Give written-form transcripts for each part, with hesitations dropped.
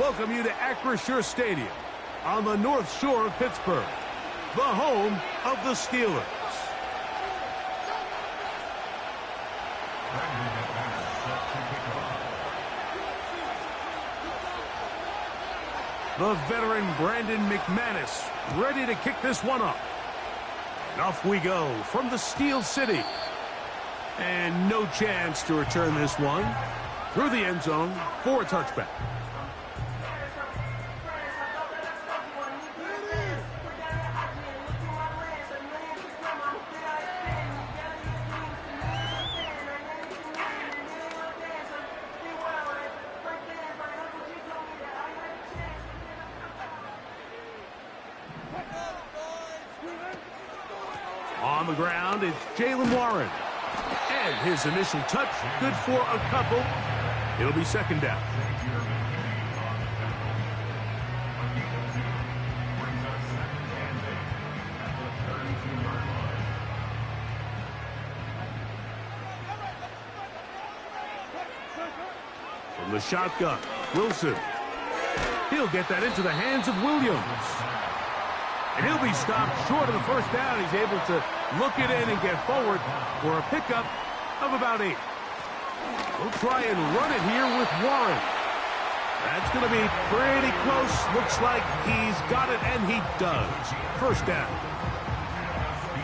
welcome you to Acrisure Stadium on the North Shore of Pittsburgh, the home of the Steelers. The veteran Brandon McManus ready to kick this one off. And off we go from the Steel City. And no chance to return this one through the end zone for a touchback. On the ground, it's Jalen Warren. And his initial touch, good for a couple. It'll be second down. From the shotgun, Wilson. He'll get that into the hands of Williams. And he'll be stopped short of the first down. He's able to look it in and get forward for a pickup of about 8. We'll try and run it here with Warren. That's going to be pretty close. Looks like he's got it, and he does. First down.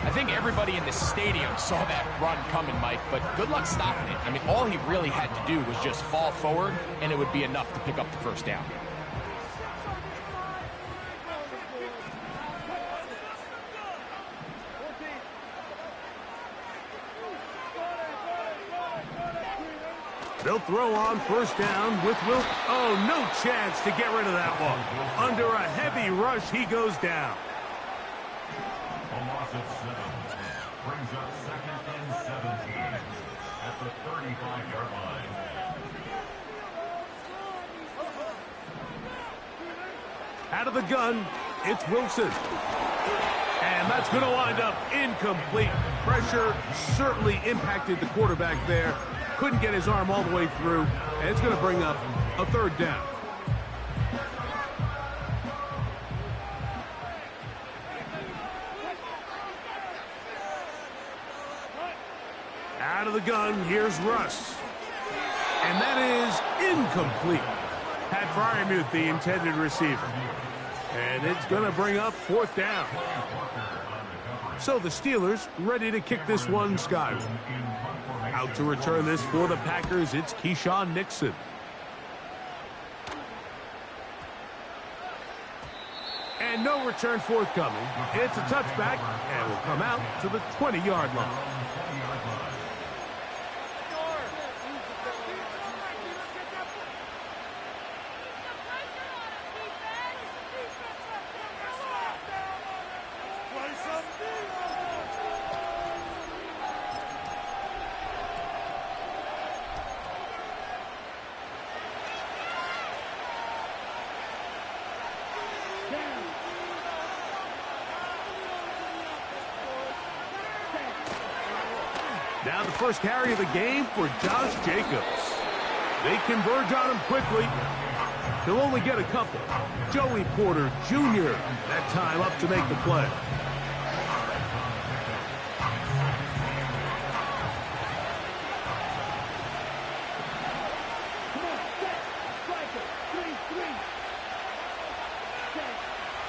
I think everybody in the stadium saw that run coming, Mike, but good luck stopping it. I mean, all he really had to do was just fall forward, and it would be enough to pick up the first down. They'll throw on first down with Will. Oh, no chance to get rid of that one. Under a heavy rush, he goes down. A loss of 7 brings up 2nd and 17 at the 35-yard line. Out of the gun, it's Wilson. And that's going to wind up incomplete. Pressure certainly impacted the quarterback there. Couldn't get his arm all the way through, and it's going to bring up a third down. Out of the gun, here's Russ. And that is incomplete. Pat Fryermuth, the intended receiver. And it's going to bring up fourth down. So the Steelers ready to kick this one skyward. Out to return this for the Packers, it's Keyshawn Nixon. And no return forthcoming. It's a touchback, and will come out to the 20-yard line. Now the first carry of the game for Josh Jacobs. They converge on him quickly. He'll only get a couple. Joey Porter Jr. that time up to make the play.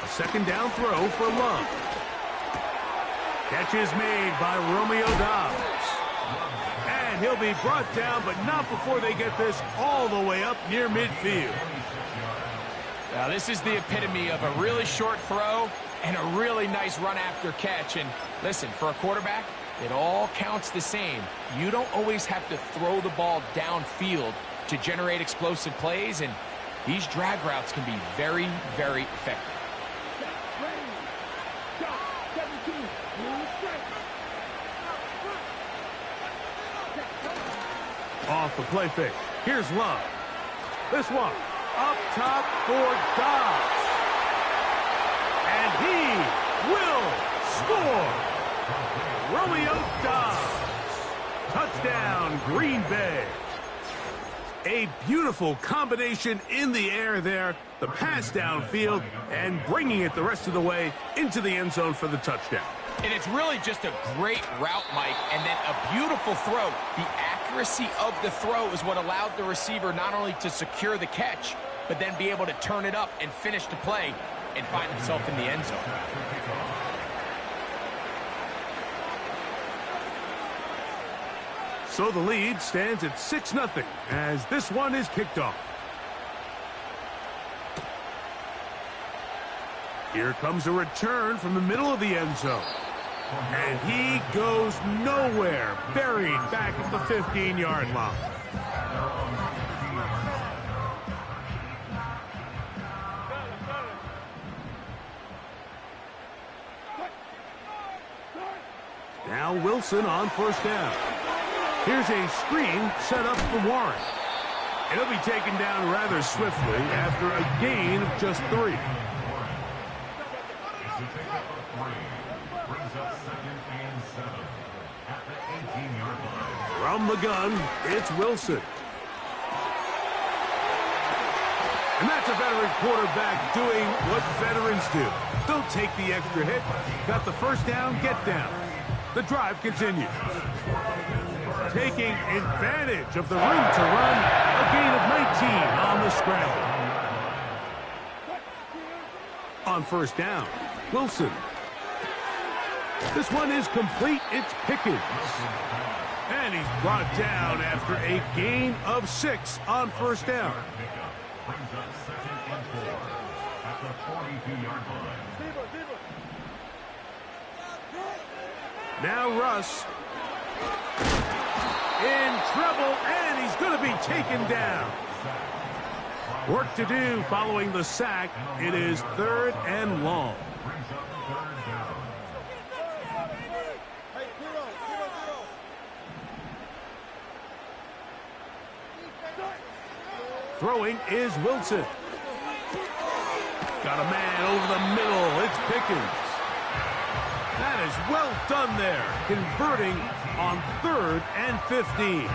A second down throw for Love. Catch is made by Romeo Doubs. And he'll be brought down, but not before they get this all the way up near midfield. Now, this is the epitome of a really short throw and a really nice run after catch. And listen, for a quarterback, it all counts the same. You don't always have to throw the ball downfield to generate explosive plays, and these drag routes can be very, very effective. Off the play fake. Here's Love. This one up top for Dobbs. And he will score. Romeo Dobbs. Touchdown, Green Bay. A beautiful combination in the air there, the pass downfield, and bringing it the rest of the way into the end zone for the touchdown. And it's really just a great route, Mike, and then a beautiful throw. The accuracy of the throw is what allowed the receiver not only to secure the catch, but then be able to turn it up and finish the play and find himself in the end zone. So the lead stands at 6-0 as this one is kicked off. Here comes a return from the middle of the end zone. And he goes nowhere, buried back at the 15-yard line. Now Wilson on first down. Here's a screen set up for Warren. And he'll be taken down rather swiftly after a gain of just 3. From the gun, it's Wilson. And that's a veteran quarterback doing what veterans do. Don't take the extra hit. Got the first down, get down. The drive continues. Taking advantage of the room to run, a gain of 19 on the scramble. On first down, Wilson. This one is complete. It's Pickens. And he's brought down after a gain of 6 on first down. Now Russ in trouble, and he's going to be taken down. Work to do following the sack. It is 3rd and long. Throwing is Wilson. Got a man over the middle. It's Pickens. That is well done there, converting on 3rd and 15.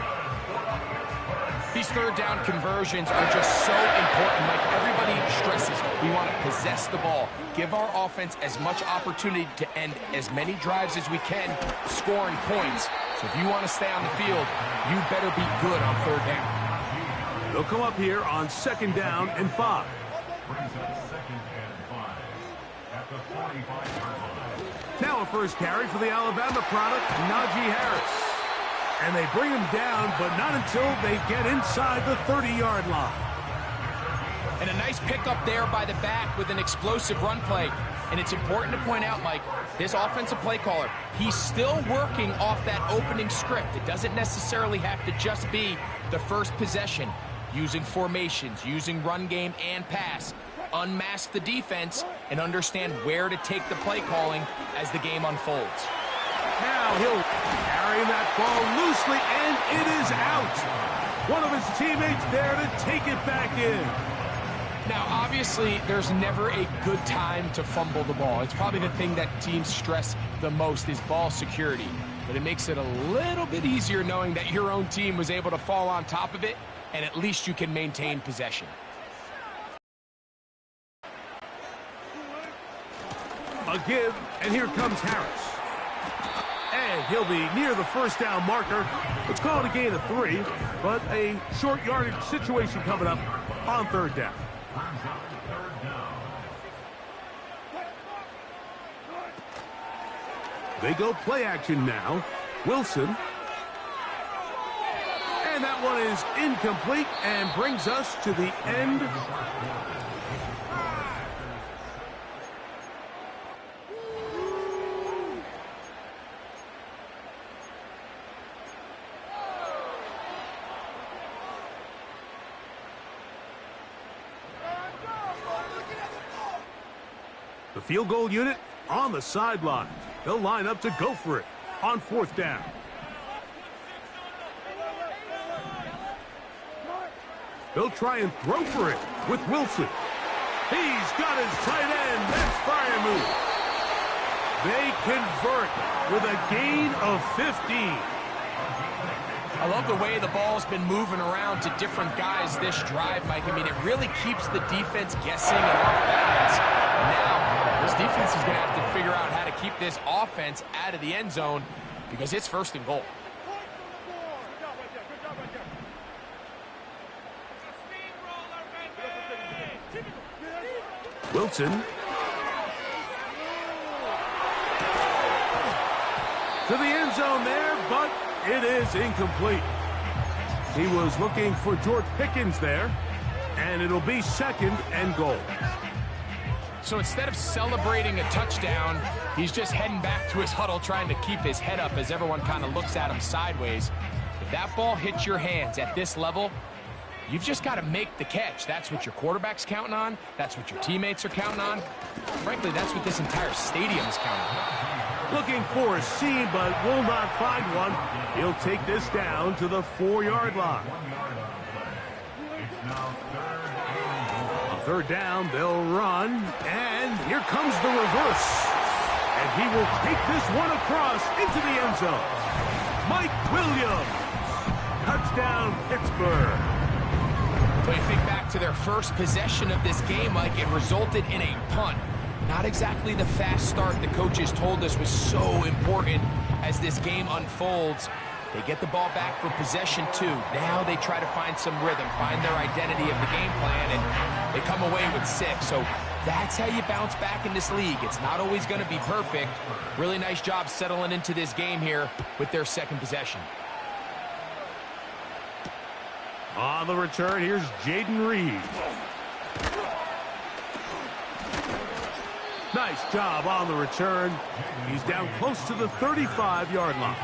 These third down conversions are just so important. Like everybody stresses, we want to possess the ball, give our offense as much opportunity to end as many drives as we can, scoring points. So if you want to stay on the field, you better be good on 3rd down. They'll come up here on 2nd down and 5. Now a first carry for the Alabama product, Najee Harris. And they bring him down, but not until they get inside the 30-yard line. And a nice pickup there by the back with an explosive run play. And it's important to point out, Mike, this offensive play caller, he's still working off that opening script. It doesn't necessarily have to just be the first possession. Using formations, using run game and pass. Unmask the defense and understand where to take the play calling as the game unfolds. Now he'll carry that ball loosely, and it is out. One of his teammates there to take it back in. Now, obviously, there's never a good time to fumble the ball. It's probably the thing that teams stress the most is ball security. But it makes it a little bit easier knowing that your own team was able to fall on top of it, and at least you can maintain possession. A give, and here comes Harris. And he'll be near the first down marker. Let's call it a gain of 3, but a short yardage situation coming up on 3rd down. They go play action now. Wilson. And that one is incomplete and brings us to the end. The field goal unit on the sideline. They'll line up to go for it on 4th down. They'll try and throw for it with Wilson. He's got his tight end. That's fire move. They convert with a gain of 15. I love the way the ball's been moving around to different guys this drive, Mike. I mean, it really keeps the defense guessing and off balance. And now, this defense is going to have to figure out how to keep this offense out of the end zone because it's 1st and goal. Wilson. To the end zone there, but it is incomplete. He was looking for George Pickens there, and it'll be 2nd and goal. So instead of celebrating a touchdown, he's just heading back to his huddle trying to keep his head up as everyone kind of looks at him sideways. If that ball hits your hands at this level, you've just got to make the catch. That's what your quarterback's counting on. That's what your teammates are counting on. Frankly, that's what this entire stadium's counting on. Looking for a seam, but will not find one. He'll take this down to the 4-yard line. On 3rd down, they'll run, and here comes the reverse. And he will take this one across into the end zone. Mike Williams. Touchdown, Pittsburgh. When you think back to their first possession of this game, Mike, it resulted in a punt. Not exactly the fast start the coaches told us was so important as this game unfolds. They get the ball back for possession 2. Now they try to find some rhythm, find their identity of the game plan, and they come away with 6. So that's how you bounce back in this league. It's not always going to be perfect. Really nice job settling into this game here with their 2nd possession. On the return, here's Jaden Reed. Nice job on the return. He's down close to the 35-yard line.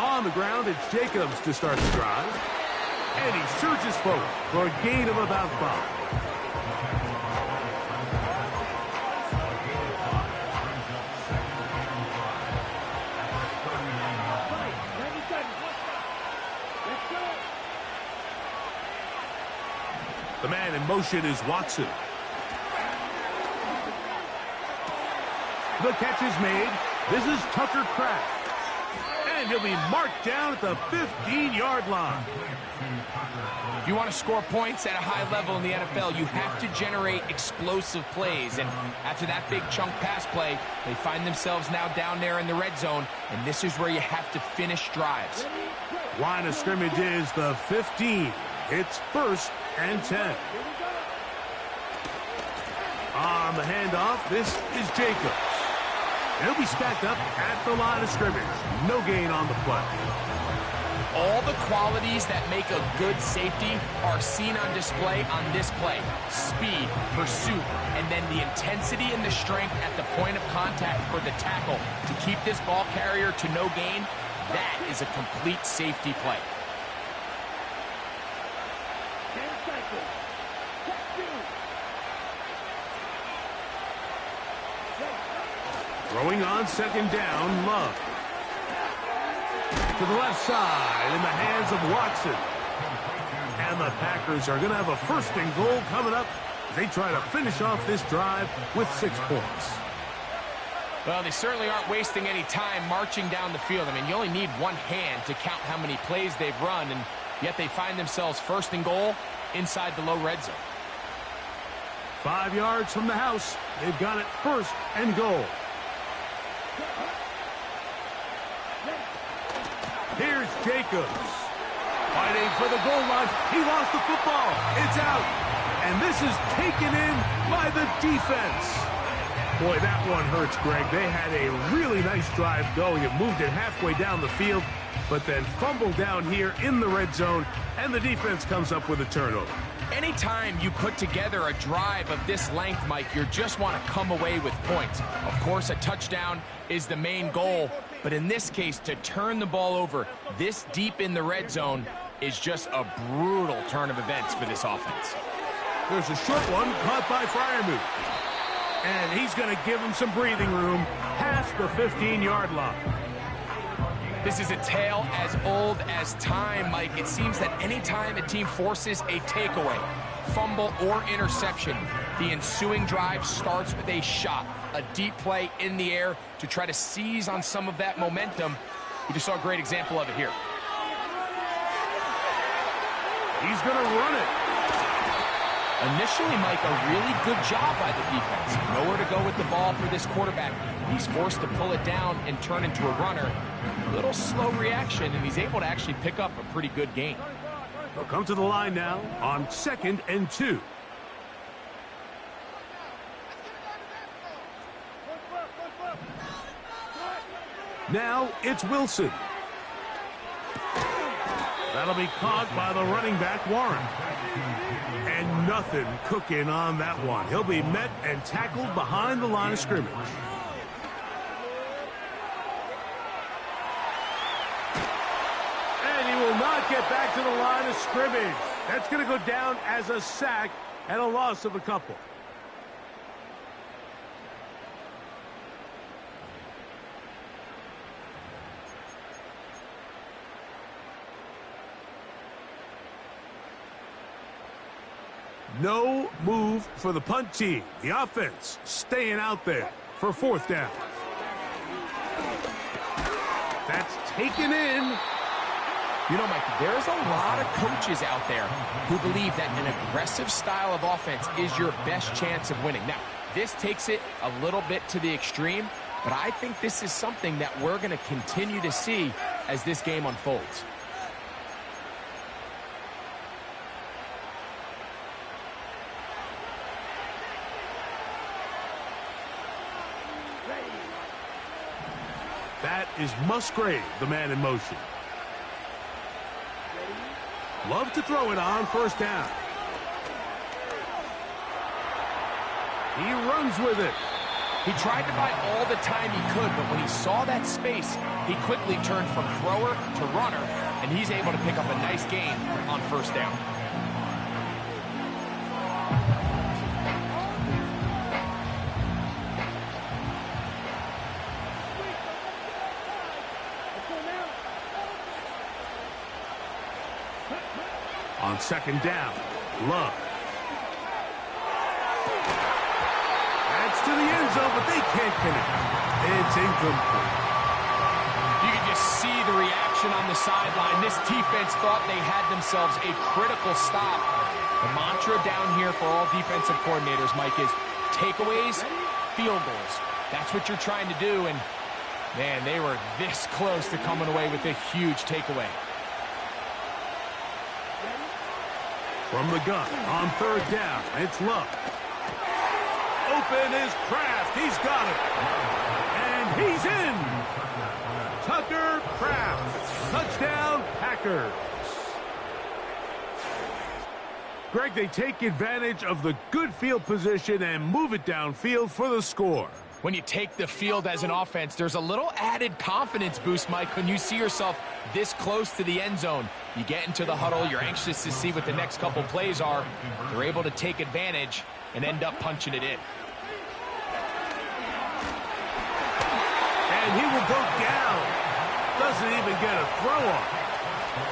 On the ground, it's Jacobs to start the drive. And he surges forward for a gain of about 5. The man in motion is Watson. The catch is made. This is Tucker Kraft. And he'll be marked down at the 15-yard line. If you want to score points at a high level in the NFL, you have to generate explosive plays. And after that big chunk pass play, they find themselves now down there in the red zone. And this is where you have to finish drives. Line of scrimmage is the 15. It's 1st and 10. On the handoff, this is Jacobs. He'll be stacked up at the line of scrimmage. No gain on the play. All the qualities that make a good safety are seen on display on this play. Speed, pursuit, and then the intensity and the strength at the point of contact for the tackle to keep this ball carrier to no gain. That is a complete safety play. Throwing on 2nd down, Love. To the left side in the hands of Watson. And the Packers are going to have a 1st and goal coming up as they try to finish off this drive with 6 points. Well, they certainly aren't wasting any time marching down the field. I mean, you only need one hand to count how many plays they've run, and yet they find themselves 1st and goal inside the low red zone. 5 yards from the house. They've got it 1st and goal. Here's Jacobs. Fighting for the goal line. He lost the football. It's out. And this is taken in by the defense. Boy, that one hurts, Greg. They had a really nice drive going. It moved it halfway down the field, but then fumbled down here in the red zone, and the defense comes up with a turnover. Anytime you put together a drive of this length, Mike, you just want to come away with points. Of course, a touchdown is the main goal, but in this case, to turn the ball over this deep in the red zone, is just a brutal turn of events for this offense. There's a short one caught by Freiermuth. And he's going to give him some breathing room past the 15-yard line. This is a tale as old as time, Mike. It seems that any time a team forces a takeaway, fumble, or interception, the ensuing drive starts with a shot, a deep play in the air to try to seize on some of that momentum. We just saw a great example of it here. He's going to run it. Initially, Mike, a really good job by the defense. Nowhere to go with the ball for this quarterback. He's forced to pull it down and turn into a runner. A little slow reaction, and he's able to actually pick up a pretty good gain. They'll come to the line now on 2nd and 2. Now it's Wilson. That'll be caught by the running back, Warren. And nothing cooking on that one. He'll be met and tackled behind the line of scrimmage. And he will not get back to the line of scrimmage. That's going to go down as a sack and a loss of a couple. No move for the punt team. The offense staying out there for 4th down. That's taken in. You know, Mike, there's a lot of coaches out there who believe that an aggressive style of offense is your best chance of winning. Now, this takes it a little bit to the extreme, but I think this is something that we're going to continue to see as this game unfolds. That is Musgrave, the man in motion. Love to throw it on 1st down. He runs with it. He tried to buy all the time he could, but when he saw that space, he quickly turned from thrower to runner, and he's able to pick up a nice gain on 1st down. On 2nd down, Love. That's to the end zone, but they can't connect. It's incomplete. You can just see the reaction on the sideline. This defense thought they had themselves a critical stop. The mantra down here for all defensive coordinators, Mike, is takeaways, field goals. That's what you're trying to do, and, man, they were this close to coming away with a huge takeaway. From the gun on 3rd down, it's Love. Open is Kraft. He's got it. And he's in. Tucker Kraft. Touchdown, Packers. Greg, they take advantage of the good field position and move it downfield for the score. When you take the field as an offense, there's a little added confidence boost, Mike, when you see yourself this close to the end zone. You get into the huddle, you're anxious to see what the next couple plays are. They're able to take advantage and end up punching it in. And he will go down. Doesn't even get a throw on.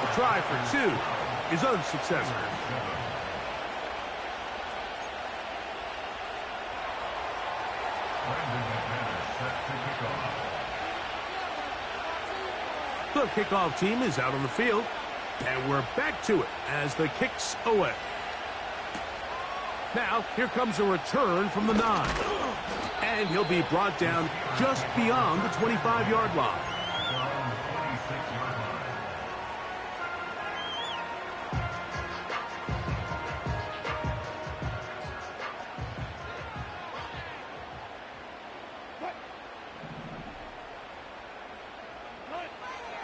The try for 2 is unsuccessful. The kickoff team is out on the field, and we're back to it as the kick's away. Now, here comes a return from the 9. And he'll be brought down just beyond the 25-yard line.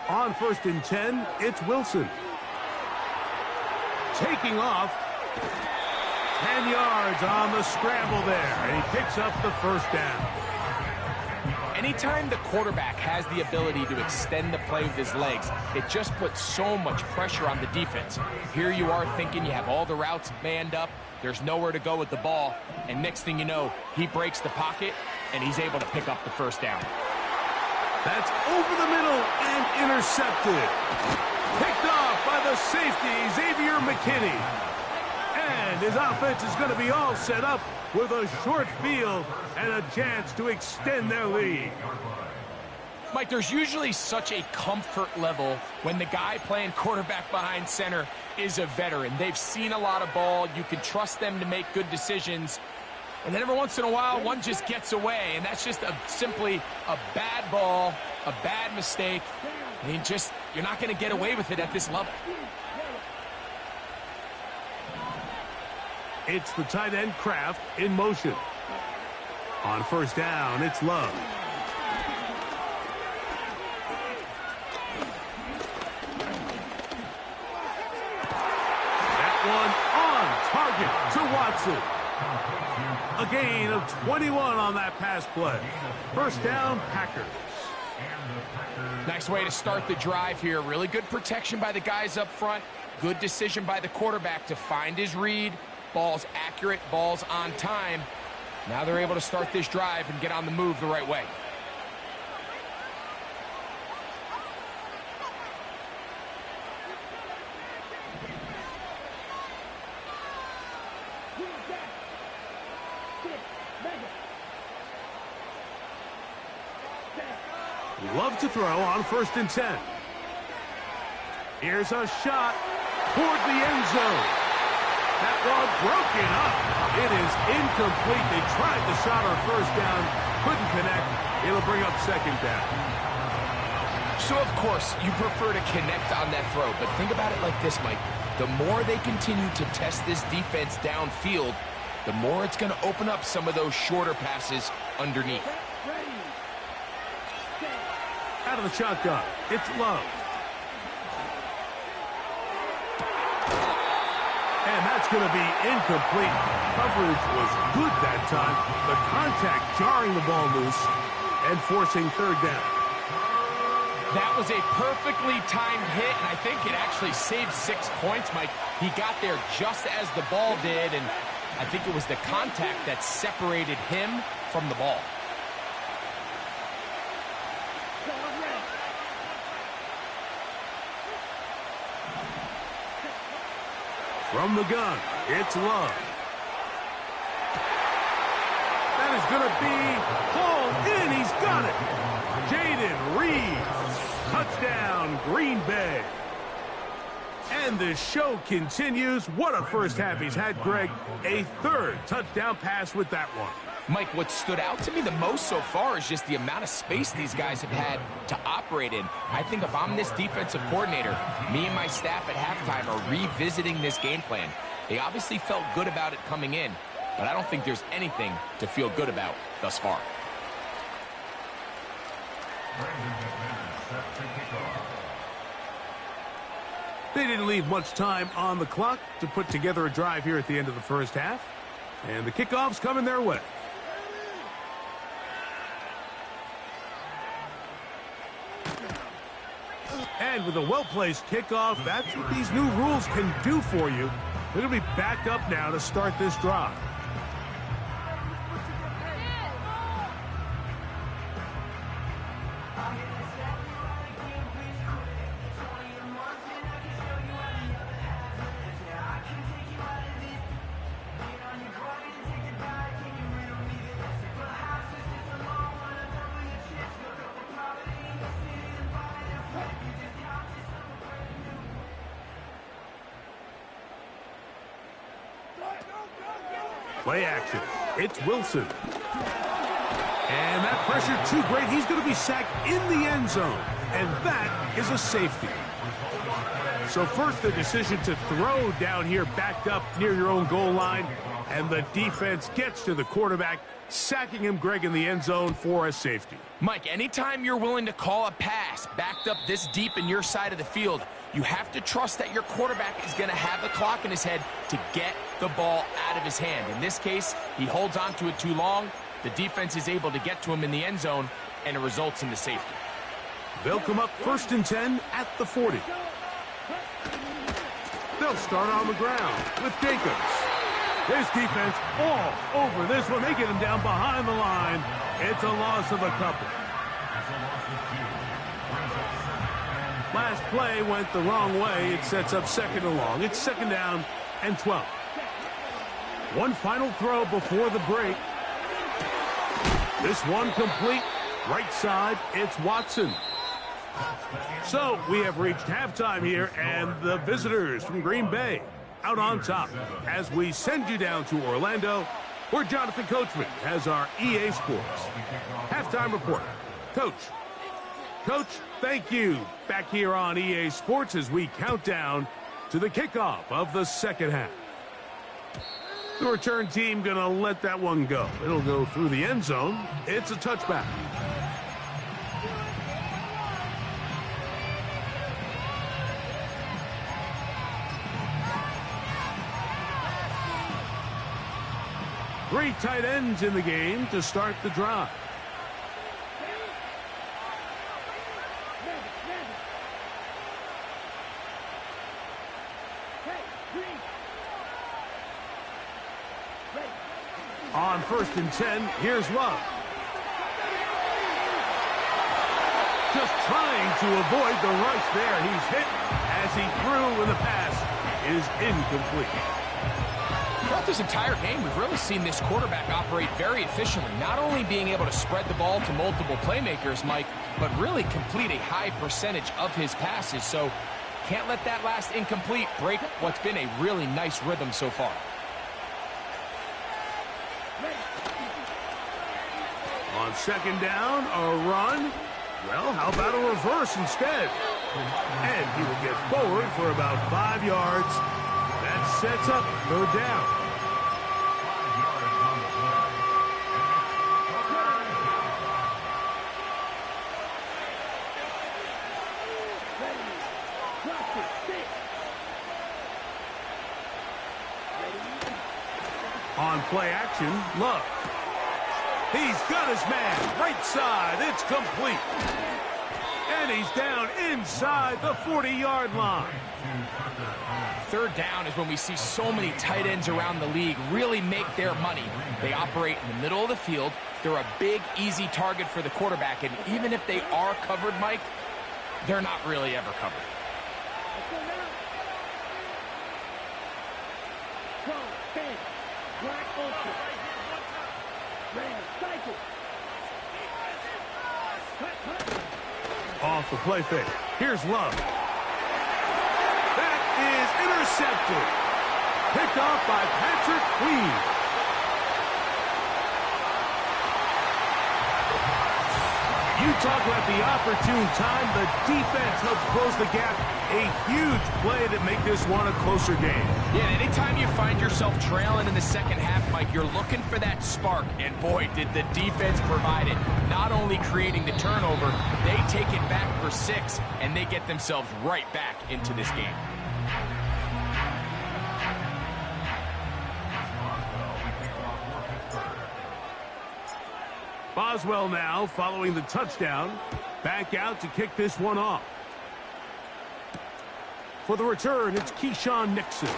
On 1st and 10, it's Wilson. Taking off. 10 yards on the scramble there, and he picks up the 1st down. anytime the quarterback has the ability to extend the play with his legs, it just puts so much pressure on the defense. Here you are thinking you have all the routes manned up, there's nowhere to go with the ball, and next thing you know, he breaks the pocket, and he's able to pick up the first down. That's over the middle and intercepted. Picked off by the safety, Xavier McKinney. And his offense is going to be all set up with a short field and a chance to extend their lead. Mike, there's usually such a comfort level when the guy playing quarterback behind center is a veteran. They've seen a lot of ball. You can trust them to make good decisions. And then every once in a while, one just gets away, and that's just simply a bad ball, a bad mistake. I mean, you're not going to get away with it at this level. It's the tight end Kraft in motion. On first down, it's Love. That one on target to Watson. A gain of 21 on that pass play. First down, Packers. Nice way to start the drive here. Really good protection by the guys up front. Good decision by the quarterback to find his read. Ball's accurate, ball's on time. Now they're able to start this drive and get on the move the right way. Love to throw on first and 10. Here's a shot toward the end zone. That ball broken up. It is incomplete. They tried the shot on first down, couldn't connect. It'll bring up second down. So, of course, you prefer to connect on that throw, but think about it like this, Mike. The more they continue to test this defense downfield, the more it's going to open up some of those shorter passes underneath. Out of the shotgun, it's Love. And that's going to be incomplete. Coverage was good that time. The contact jarring the ball loose and forcing third down. That was a perfectly timed hit, and I think it actually saved 6 points, Mike. He got there just as the ball did, and I think it was the contact that separated him from the ball. From the gun, it's Love. That is going to be hauled in. He's got it. Jaden Reed. Touchdown, Green Bay. And the show continues. What a first half he's had, Greg. A third touchdown pass with that one. Mike, what stood out to me the most so far is just the amount of space these guys have had to operate in. I think if I'm this defensive coordinator, me and my staff at halftime are revisiting this game plan. They obviously felt good about it coming in, but I don't think there's anything to feel good about thus far. They didn't leave much time on the clock to put together a drive here at the end of the first half. And the kickoff's coming their way. And with a well-placed kickoff, that's what these new rules can do for you. They're going to be backed up now to start this drive. Play action. It's Wilson. And that pressure too great. He's going to be sacked in the end zone. And that is a safety. So first the decision to throw down here backed up near your own goal line. And the defense gets to the quarterback, sacking him, Greg, in the end zone for a safety. Mike, anytime you're willing to call a pass backed up this deep in your side of the field, you have to trust that your quarterback is going to have the clock in his head to get the ball out of his hand. In this case, he holds on to it too long, The defense is able to get to him in the end zone, and it results in the safety. They'll come up 1st and 10 at the 40. They'll start on the ground with Jacobs. This defense all over this one. They get him down behind the line. It's a loss of a couple. Last play went the wrong way. It sets up 2nd and long. It's 2nd down and 12. One final throw before the break. This one complete. Right side, it's Watson. So we have reached halftime here, and the visitors from Green Bay out on top as we send you down to Orlando, where Jonathan Coachman has our EA Sports halftime report. Coach, thank you. Back here on EA Sports as we count down to the kickoff of the second half. The return team going to let that one go. It'll go through the end zone. It's a touchback. Three tight ends in the game to start the drive. On 1st and 10, here's Love. Just trying to avoid the rush there. He's hit as he threw, and the pass is incomplete. Throughout this entire game, we've really seen this quarterback operate very efficiently, not only being able to spread the ball to multiple playmakers, Mike, but really complete a high percentage of his passes. So can't let that last incomplete break what's been a really nice rhythm so far. On 2nd down, a run. Well, how about a reverse instead? And he will get forward for about 5 yards. That sets up 3rd down. On play action, Love. He's got his man. Right side. It's complete. And he's down inside the 40-yard line. 3rd down is when we see so many tight ends around the league really make their money. They operate in the middle of the field. They're a big, easy target for the quarterback. And even if they are covered, Mike, they're not really ever covered. Off the play fake. Here's Love. That is intercepted. Picked off by Patrick Queen. You talk about the opportune time. The defense helps close the gap. A huge play to make this one a closer game. Yeah, anytime you find yourself trailing in the second half, Mike, you're looking for that spark. And boy, did the defense provide it. Not only creating the turnover, they take it back for 6, and they get themselves right back into this game. Boswell now following the touchdown. Back out to kick this one off. For the return, it's Keyshawn Nixon.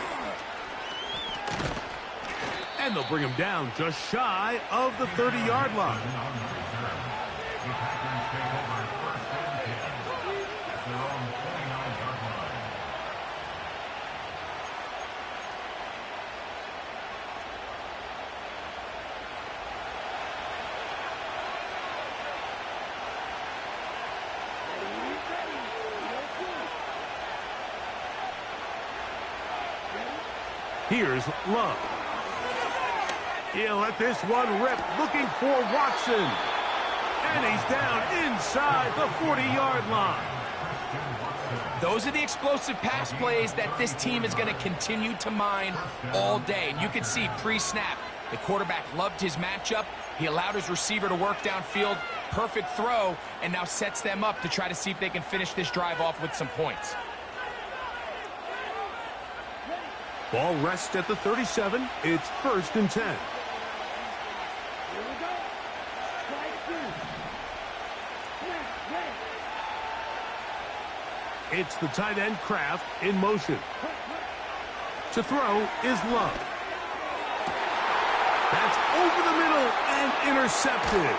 And they'll bring him down just shy of the 30-yard line. Here's Love. He'll let this one rip, looking for Watson. And he's down inside the 40-yard line. Those are the explosive pass plays that this team is going to continue to mine all day. And you can see pre-snap, the quarterback loved his matchup. He allowed his receiver to work downfield. Perfect throw, and now sets them up to try to see if they can finish this drive off with some points. Ball rests at the 37. It's 1st and 10. It's the tight end Kraft in motion. To throw is Love. That's over the middle and intercepted.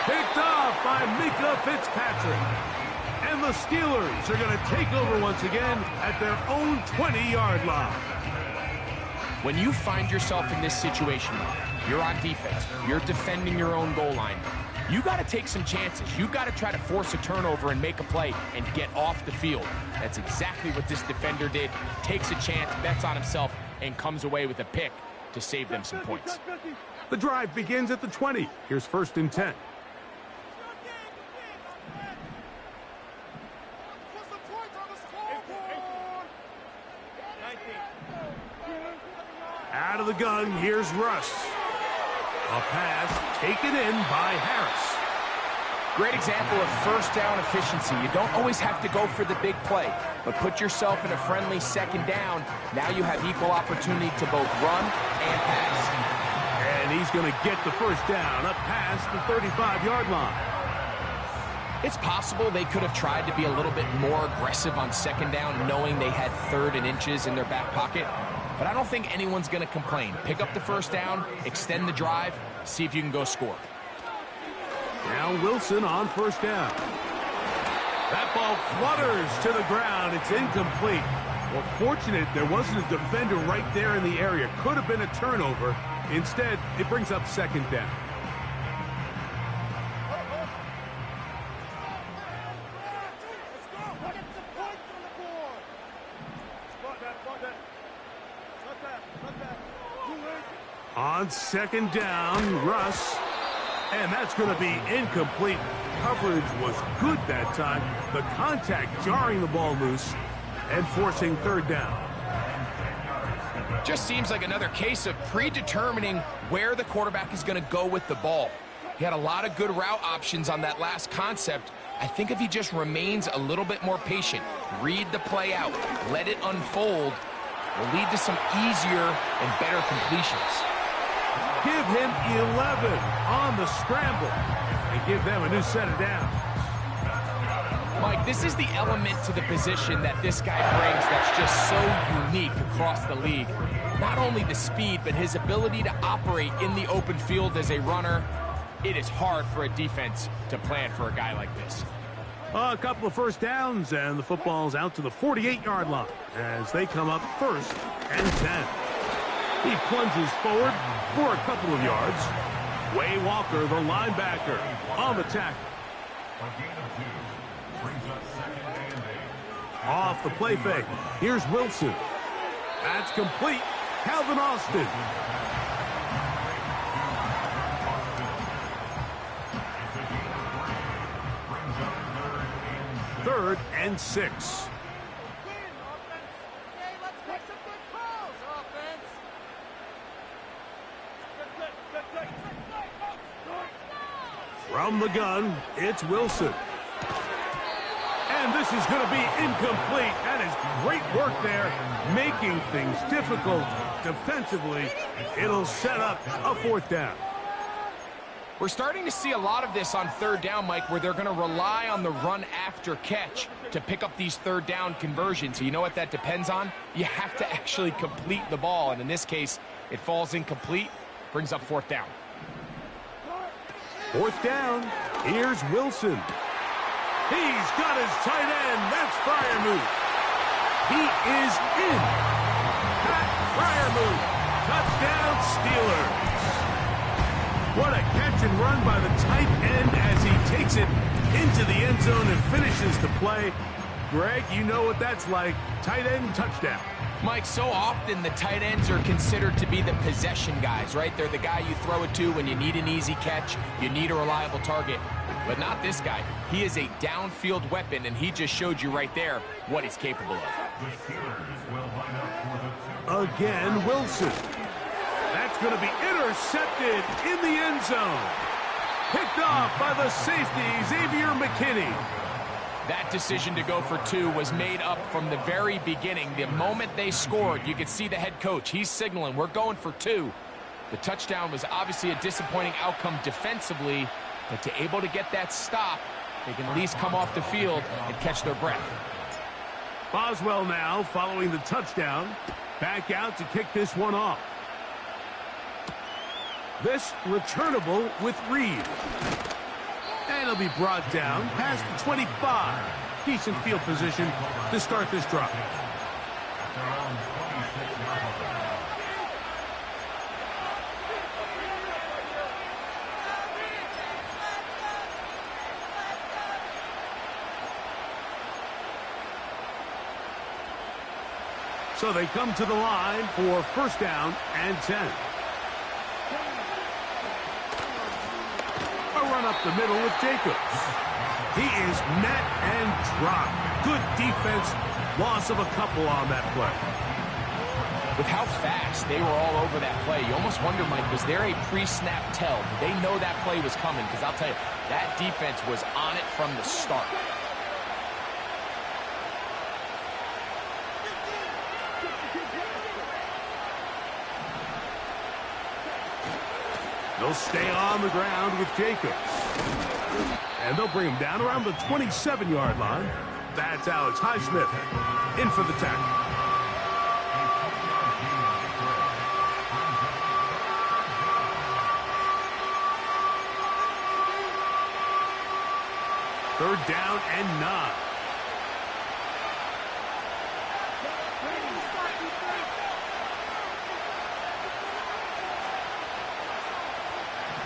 Picked off by Mika Fitzpatrick. And the Steelers are going to take over once again at their own 20-yard line. When you find yourself in this situation, you're on defense, you're defending your own goal line, you got to take some chances. You got to try to force a turnover and make a play and get off the field. That's exactly what this defender did. Takes a chance, bets on himself, and comes away with a pick to save them some points. The drive begins at the 20. Here's 1st and 10. Out of the gun, here's Russ. A pass taken in by Harris. Great example of first down efficiency. You don't always have to go for the big play, but put yourself in a friendly 2nd down. Now you have equal opportunity to both run and pass. And he's going to get the first down up past the 35-yard line. It's possible they could have tried to be a little bit more aggressive on 2nd down, knowing they had 3rd and inches in their back pocket. But I don't think anyone's going to complain. Pick up the first down, extend the drive, see if you can go score. Now Wilson on 1st down. That ball flutters to the ground. It's incomplete. Well, fortunate there wasn't a defender right there in the area. Could have been a turnover. Instead, it brings up 2nd down. On 2nd down, Russ. And that's going to be incomplete. Coverage was good that time. The contact jarring the ball loose and forcing 3rd down. Just seems like another case of predetermining where the quarterback is going to go with the ball. He had a lot of good route options on that last concept. I think if he just remains a little bit more patient, read the play out, let it unfold, will lead to some easier and better completions. Give him 11 on the scramble and give them a new set of downs. Mike, this is the element to the position that this guy brings that's just so unique across the league. Not only the speed, but his ability to operate in the open field as a runner. It is hard for a defense to plan for a guy like this. A couple of first downs, and the football's out to the 48-yard line as they come up 1st and 10. He plunges forward for a couple of yards. Way Walker, the linebacker, on the tackle. Off the play fake. Here's Wilson. That's complete. Calvin Austin. Third and 6. From the gun, it's Wilson. And this is going to be incomplete. That is great work there, making things difficult defensively. It'll set up a 4th down. We're starting to see a lot of this on 3rd down, Mike, where they're going to rely on the run after catch to pick up these 3rd down conversions. So you know what that depends on? You have to actually complete the ball. And in this case, it falls incomplete, brings up 4th down. 4th down. Here's Wilson. He's got his tight end. That's Freiermuth. He is in. Pat Freiermuth. Touchdown Steelers. What a catch and run by the tight end as he takes it into the end zone and finishes the play. Greg, you know what that's like. Tight end touchdown. Mike, so often the tight ends are considered to be the possession guys, right? They're the guy you throw it to when you need an easy catch, you need a reliable target. But not this guy. He is a downfield weapon, and he just showed you right there what he's capable of. Again, Wilson. That's going to be intercepted in the end zone. Picked off by the safety, Xavier McKinney. That decision to go for 2 was made up from the very beginning. The moment they scored, you could see the head coach. He's signaling, we're going for 2. The touchdown was obviously a disappointing outcome defensively, but to able to get that stop they can at least come off the field and catch their breath. Boswell now following the touchdown. Back out to kick this one off. This returnable with Reed. And it'll be brought down past the 25. Decent field position to start this drive. So they come to the line for first down and 10. A run up the middle with Jacobs. He is met and dropped. Good defense. Loss of a couple on that play. With how fast they were all over that play, you almost wonder, Mike, was there a pre-snap tell? Did they know that play was coming? Because I'll tell you, that defense was on it from the start. They'll stay on the ground with Jacobs. And they'll bring him down around the 27-yard line. That's Alex Highsmith in for the tackle. Third down and 9.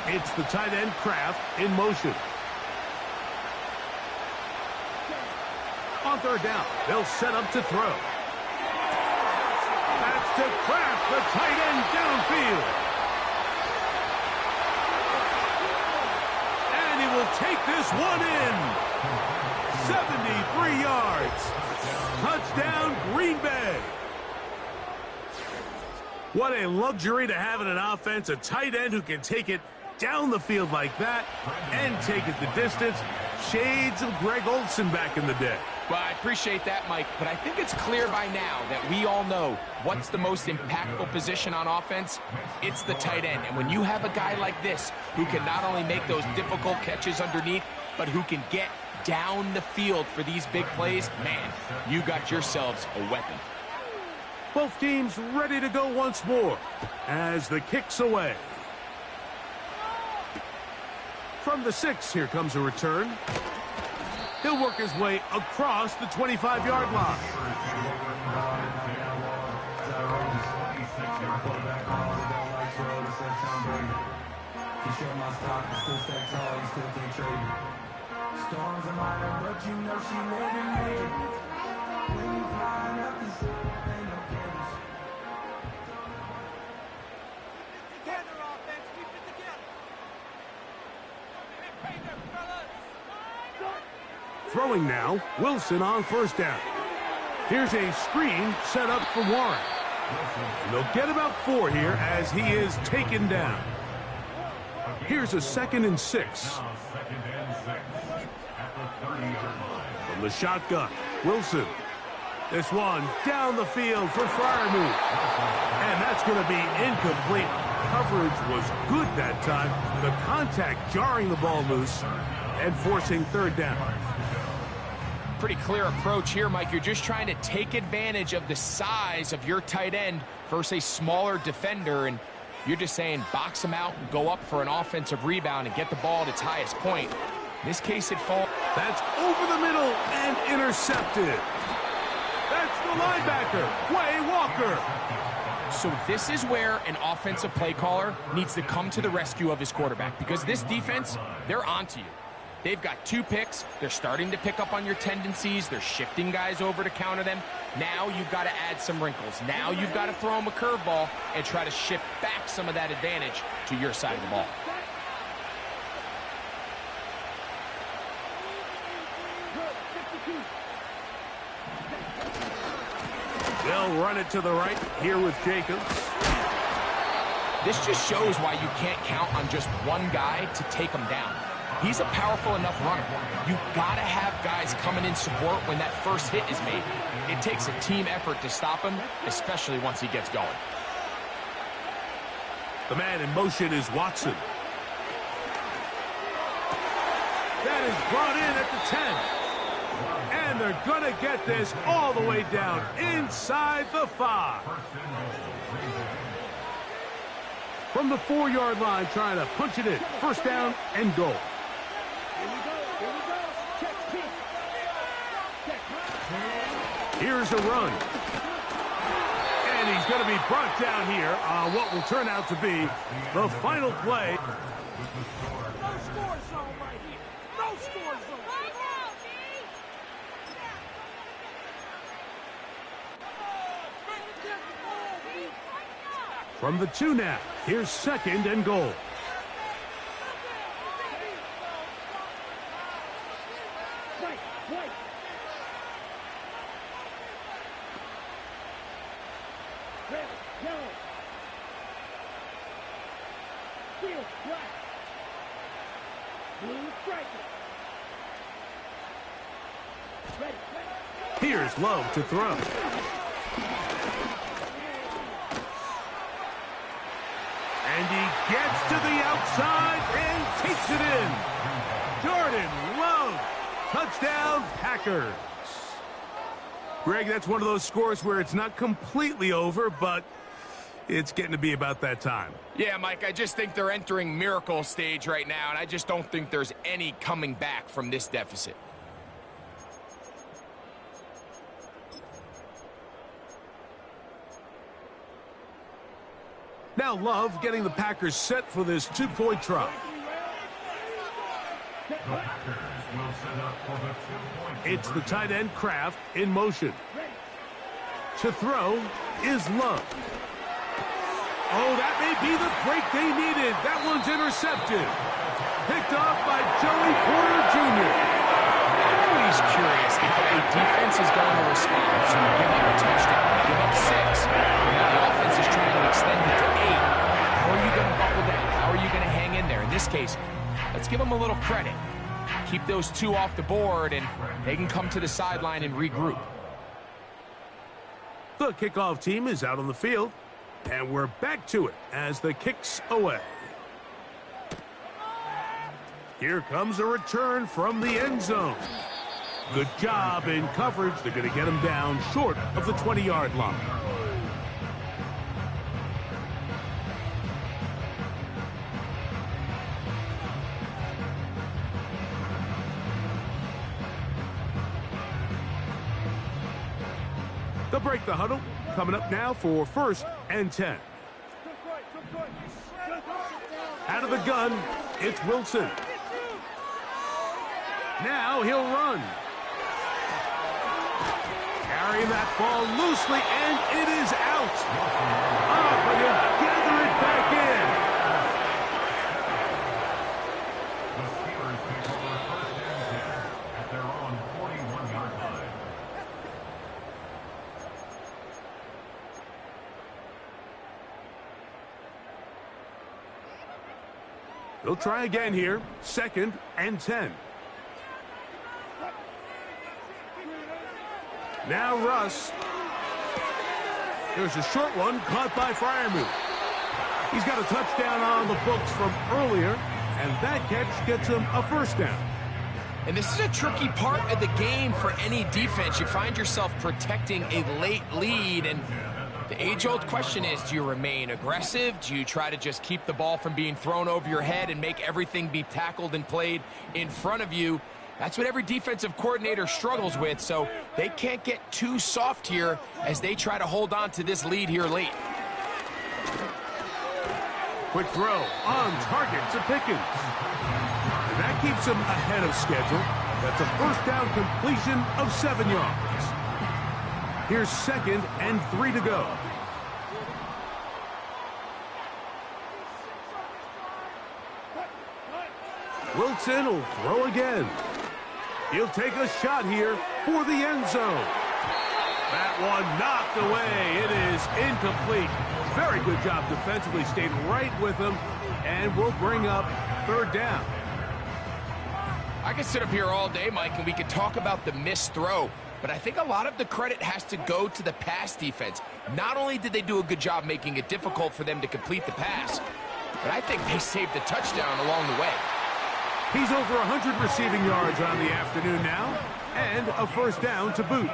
It's the tight end Kraft in motion. On third down, they'll set up to throw. That's to Kraft, the tight end downfield. And he will take this one in. 73 yards. Touchdown, Green Bay. What a luxury to have in an offense, a tight end who can take it down the field like that and take it the distance. Shades of Greg Olsen back in the day. Well, I appreciate that, Mike, but I think it's clear by now that we all know what's the most impactful position on offense. It's the tight end. And when you have a guy like this who can not only make those difficult catches underneath, but who can get down the field for these big plays, man, you got yourselves a weapon. Both teams ready to go once more as the kick's away. From the 6, here comes a return. He'll work his way across the 25-yard line. Throwing now, Wilson on first down. Here's a screen set up for Warren. And they'll get about 4 here as he is taken down. Here's a 2nd and 6. From the shotgun, Wilson. This one down the field for Freiermuth. And that's going to be incomplete. Coverage was good that time. The contact jarring the ball loose and forcing third down. Pretty clear approach here, Mike. You're just trying to take advantage of the size of your tight end versus a smaller defender, and you're just saying box him out and go up for an offensive rebound and get the ball at its highest point. In this case, it falls. That's over the middle and intercepted. That's the linebacker, Quay Walker. So this is where an offensive play caller needs to come to the rescue of his quarterback, because this defense, they're onto you. They've got 2 picks. They're starting to pick up on your tendencies. They're shifting guys over to counter them. Now you've got to add some wrinkles. Now you've got to throw them a curveball and try to shift back some of that advantage to your side of the ball. They'll run it to the right here with Jacobs. This just shows why you can't count on just one guy to take him down. He's a powerful enough runner. You've got to have guys coming in support when that first hit is made. It takes a team effort to stop him, especially once he gets going. The man in motion is Watson. That is brought in at the 10. And they're going to get this all the way down inside the 5. From the 4-yard line, trying to punch it in. First down and goal. Here's a run. And he's going to be brought down here on what will turn out to be the final play. No score zone right here. No score zone. From the 2 now, here's second and goal. Here's Love to throw. And he gets to the outside and takes it in. Jordan Love, touchdown Packers. Greg, that's one of those scores where it's not completely over, but it's getting to be about that time. Yeah, Mike, I just think they're entering miracle stage right now, and I just don't think there's any coming back from this deficit. Now Love getting the Packers set for this 2-point try. It's the tight end Kraft in motion. To throw is Love. Oh, that may be the break they needed. That one's intercepted. Picked off by Joey Porter Jr. I'm always curious if a defense is going to respond. So you give up a touchdown, you give up 6, and now the offense is trying to extend it to 8. How are you going to buckle down? How are you going to hang in there? In this case, let's give them a little credit. Keep those 2 off the board, and they can come to the sideline and regroup. The kickoff team is out on the field, and we're back to it as the kick's away. Here comes a return from the end zone. Good job in coverage. They're going to get him down short of the 20-yard line. They'll break the huddle. Coming up now for first and 10. Out of the gun, it's Wilson. Now he'll run. Carrying that ball loosely, and it is out. Oh, but he'll gather it back in. The Steelers take over first and 10 at their own 41-yard line. They'll try again here. Second and 10. Now Russ. There's a short one caught by Freiermuth. He's got a touchdown on the books from earlier, and that catch gets him a first down. And this is a tricky part of the game for any defense. You find yourself protecting a late lead, and the age-old question is, do you remain aggressive? Do you try to just keep the ball from being thrown over your head and make everything be tackled and played in front of you? That's what every defensive coordinator struggles with, so they can't get too soft here as they try to hold on to this lead here late. Quick throw on target to Pickens. And that keeps him ahead of schedule. That's a first down completion of 7 yards. Here's second and 3 to go. Wilson will throw again. He'll take a shot here for the end zone. That one knocked away. It is incomplete. Very good job defensively. Stayed right with him, and we'll bring up third down. I could sit up here all day, Mike, and we could talk about the missed throw, but I think a lot of the credit has to go to the pass defense. Not only did they do a good job making it difficult for them to complete the pass, but I think they saved the touchdown along the way. He's over 100 receiving yards on the afternoon now, and a first down to boot.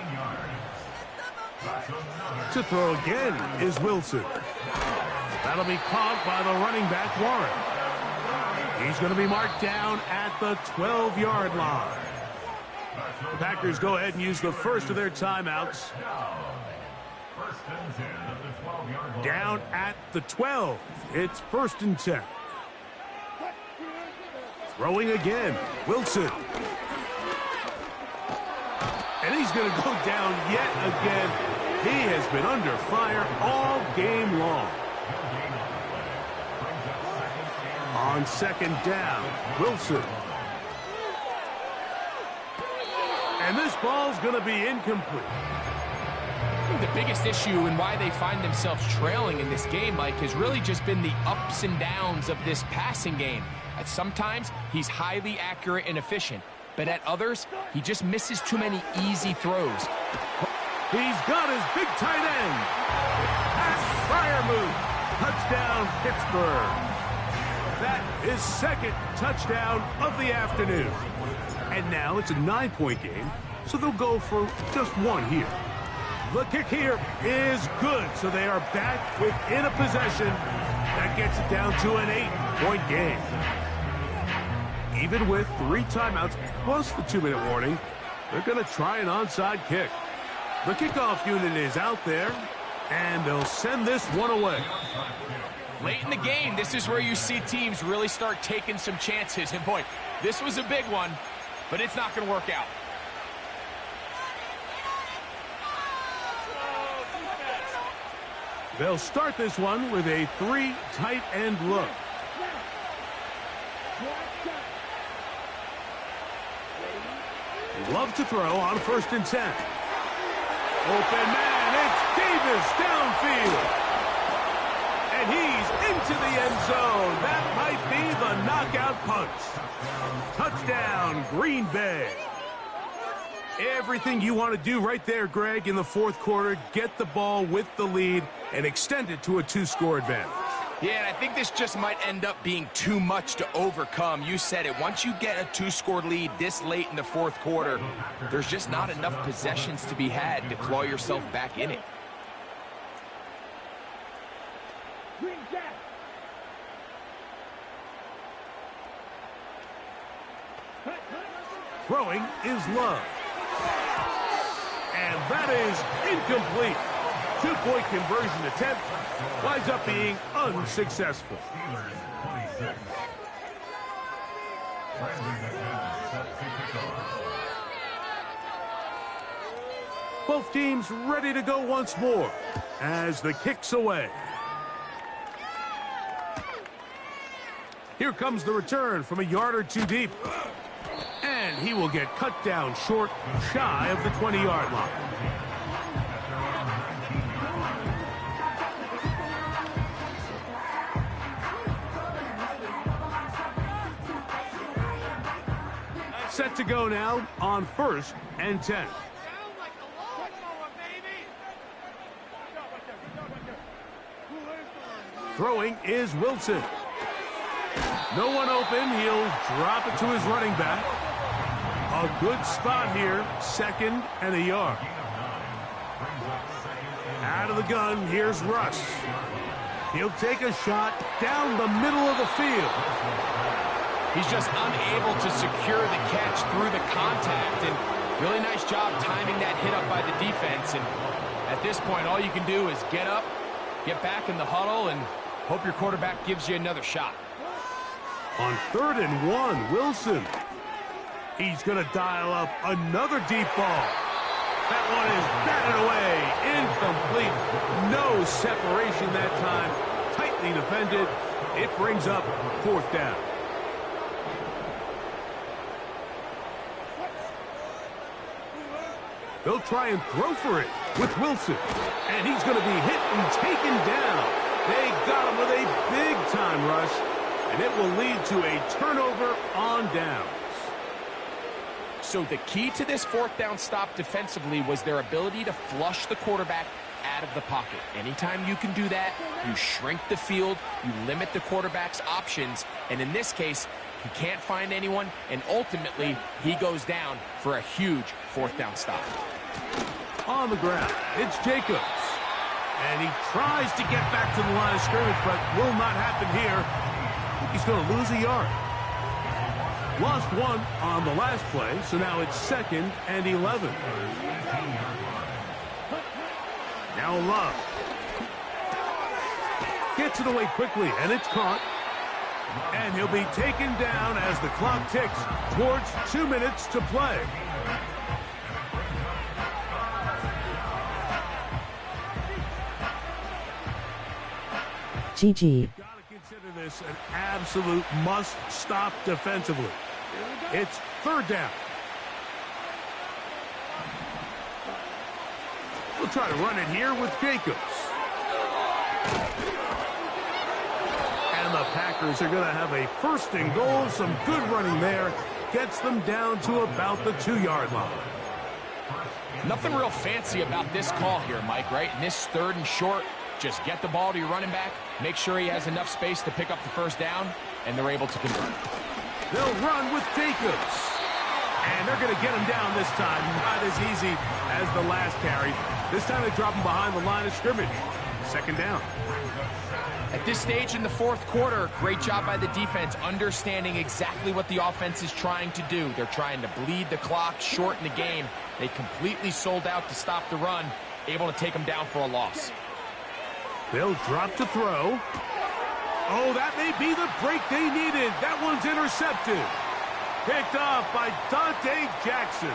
To throw again is Wilson. That'll be caught by the running back, Warren. He's going to be marked down at the 12-yard line. The Packers go ahead and use the first of their timeouts. Down at the 12. It's 1st and 10. Throwing again, Wilson. And he's going to go down yet again. He has been under fire all game long. On 2nd down, Wilson. And this ball's going to be incomplete. The biggest issue and why they find themselves trailing in this game, Mike, has really just been the ups and downs of this passing game. At sometimes, he's highly accurate and efficient, but at others, he just misses too many easy throws. He's got his big tight end. That's fire move. Touchdown, Pittsburgh. That is 2nd touchdown of the afternoon. And now it's a 9-point game, so they'll go for just one here. The kick here is good, so they are back within a possession. That gets it down to an 8-point game. Even with 3 timeouts plus the 2-minute warning, they're going to try an onside kick. The kickoff unit is out there, and they'll send this one away. Late in the game, this is where you see teams really start taking some chances. And boy, this was a big one, but it's not going to work out. They'll start this one with a 3 tight end look. Love to throw on 1st and 10. Open man, it's Davis downfield. And he's into the end zone. That might be the knockout punch. Touchdown, Green Bay. Everything you want to do right there, Greg, in the 4th quarter, get the ball with the lead and extend it to a 2-score advantage. Yeah, and I think this just might end up being too much to overcome. You said it. Once you get a 2-score lead this late in the 4th quarter, there's just not enough possessions to be had to claw yourself back in it. Throwing is Love. And that is incomplete. 2-point conversion attempt winds up being unsuccessful. Both teams ready to go once more as the kick's away. Here comes the return from a yard or 2 deep. And he will get cut down short, shy of the 20-yard line. Set to go now on 1st and 10. Throwing is Wilson. No one open. He'll drop it to his running back. A good spot here. 2nd and a yard. Out of the gun, here's Russ. He'll take a shot down the middle of the field. He's just unable to secure the catch through the contact, and really nice job timing that hit up by the defense. And at this point, all you can do is get up, get back in the huddle, and hope your quarterback gives you another shot. On 3rd and 1, Wilson. He's going to dial up another deep ball. That one is batted away. Incomplete. No separation that time. Tightly defended. It brings up 4th down. They'll try and throw for it with Wilson. And he's going to be hit and taken down. They got him with a big-time rush. And it will lead to a turnover on downs. So the key to this 4th down stop defensively was their ability to flush the quarterback out of the pocket. Anytime you can do that, you shrink the field, you limit the quarterback's options, and in this case, He can't find anyone, and ultimately, he goes down for a huge fourth down stop. On the ground, it's Jacobs. And he tries to get back to the line of scrimmage, but will not happen here. I think he's going to lose a yard. Lost one on the last play, so now it's 2nd and 11. Now Love. Gets it away quickly, and it's caught. And he'll be taken down as the clock ticks towards 2 minutes to play. GG. Got to consider this an absolute must-stop defensively. It's 3rd down. We'll try to run it here with Jacobs. And the Packers are going to have a 1st and goal. Some good running there. Gets them down to about the 2-yard line. Nothing real fancy about this call here, Mike, right? In this 3rd and short, just get the ball to your running back, make sure he has enough space to pick up the 1st down, and they're able to convert. They'll run with Jacobs. And they're going to get him down this time. Not as easy as the last carry. This time they drop him behind the line of scrimmage. 2nd down. At this stage in the 4th quarter, great job by the defense, understanding exactly what the offense is trying to do. They're trying to bleed the clock, shorten the game. They completely sold out to stop the run, able to take them down for a loss. They'll drop to throw. Oh, that may be the break they needed. That one's intercepted. Picked off by Dante Jackson.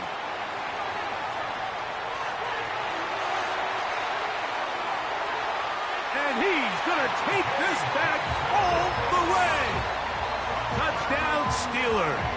And he's going to take this back all the way. Touchdown, Steelers.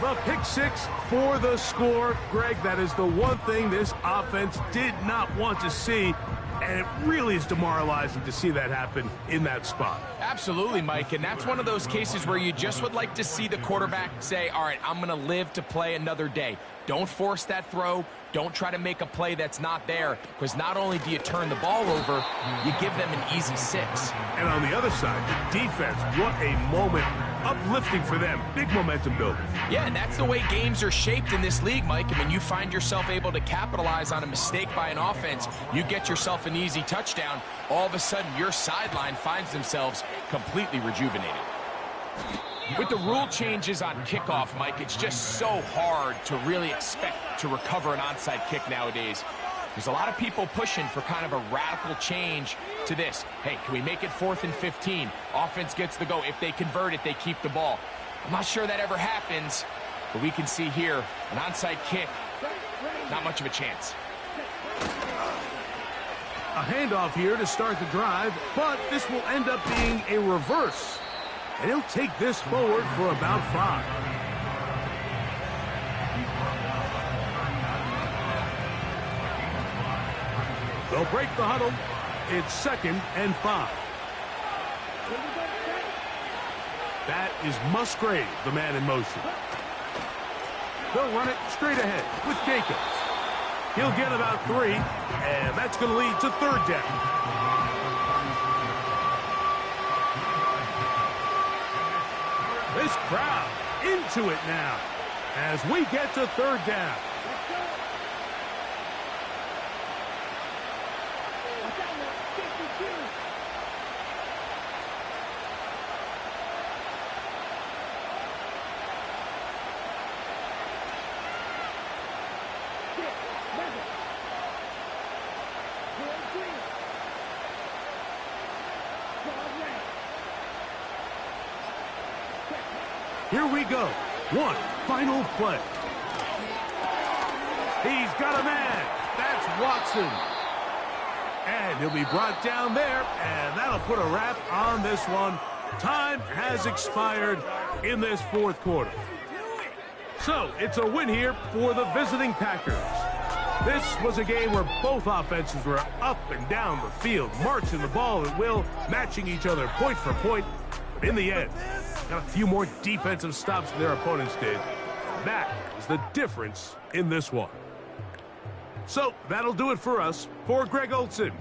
The pick 6 for the score. Greg, that is the one thing this offense did not want to see, and it really is demoralizing to see that happen in that spot. Absolutely, Mike, and that's one of those cases where you just would like to see the quarterback say, all right, I'm going to live to play another day. Don't force that throw. Don't try to make a play that's not there, because not only do you turn the ball over, you give them an easy 6. And on the other side, the defense, what a moment. Uplifting for them. Big momentum builder. Yeah, and that's the way games are shaped in this league, Mike. I mean, you find yourself able to capitalize on a mistake by an offense. You get yourself an easy touchdown. All of a sudden, your sideline finds themselves completely rejuvenated. With the rule changes on kickoff, Mike, it's just so hard to really expect to recover an onside kick nowadays. There's a lot of people pushing for kind of a radical change to this. Hey, can we make it 4th and 15? Offense gets the go. If they convert it, they keep the ball. I'm not sure that ever happens, but we can see here an onside kick, not much of a chance. A handoff here to start the drive, but this will end up being a reverse. And he'll take this forward for about 5. They'll break the huddle. It's 2nd and 5. That is Musgrave, the man in motion. They'll run it straight ahead with Jacobs. He'll get about 3, and that's going to lead to 3rd down. This crowd into it now as we get to 3rd down. Here we go. One final play. He's got a man. That's Watson. And he'll be brought down there, and that'll put a wrap on this one. Time has expired in this 4th quarter. So it's a win here for the visiting Packers. This was a game where both offenses were up and down the field, marching the ball at will, matching each other point for point. But in the end, got a few more defensive stops than their opponents did. That is the difference in this one. So that'll do it for us. For Greg Olson,